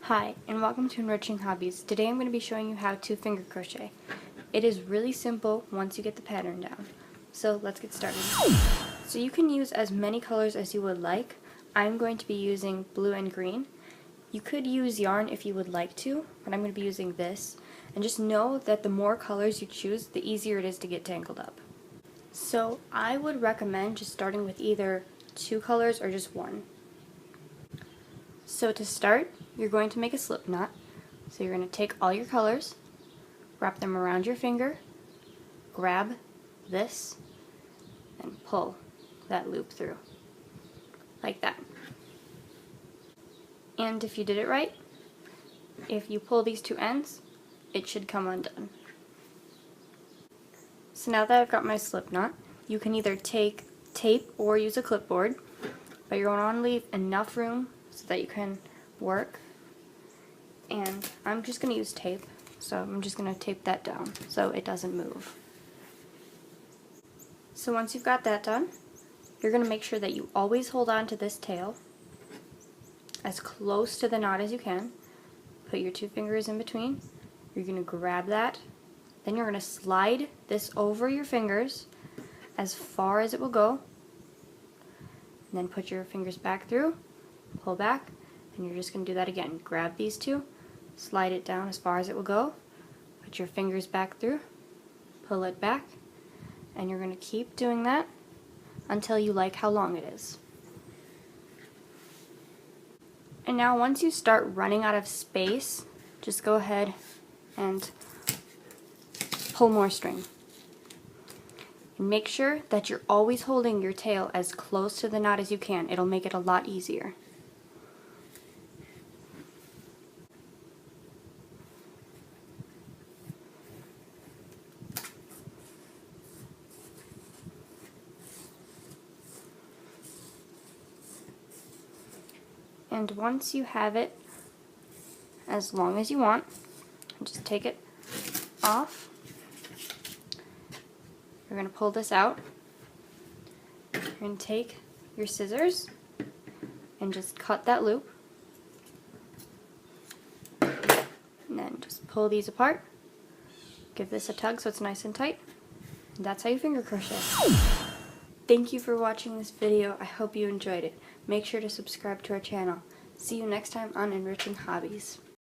Hi, and welcome to Enriching Hobbies. Today I'm going to be showing you how to finger crochet. It is really simple once you get the pattern down. So let's get started. So you can use as many colors as you would like. I'm going to be using blue and green. You could use yarn if you would like to, but I'm going to be using this. And just know that the more colors you choose, the easier it is to get tangled up. So I would recommend just starting with either 2 colors or just 1. So to start, you're going to make a slip knot. So you're going to take all your colors, wrap them around your finger, grab this, and pull that loop through, like that. And if you did it right, if you pull these 2 ends, it should come undone. So now that I've got my slip knot, you can either take tape or use a clipboard, but you're going to want to leave enough room so that you can work. And I'm just going to use tape, so I'm just going to tape that down so it doesn't move. So once you've got that done, you're going to make sure that you always hold on to this tail as close to the knot as you can. Put your 2 fingers in between. You're going to grab that. Then you're going to slide this over your fingers as far as it will go. And then put your fingers back through, pull back, and you're just going to do that again. Grab these 2, slide it down as far as it will go, put your fingers back through, pull it back, and you're going to keep doing that until you like how long it is. And now once you start running out of space, just go ahead and pull more string. And make sure that you're always holding your tail as close to the knot as you can. It'll make it a lot easier. And once you have it as long as you want, just take it off. You're going to pull this out. You're going to take your scissors and just cut that loop. And then just pull these apart. Give this a tug so it's nice and tight. And that's how you finger crochet. Thank you for watching this video. I hope you enjoyed it. Make sure to subscribe to our channel. See you next time on Enriching Hobbies.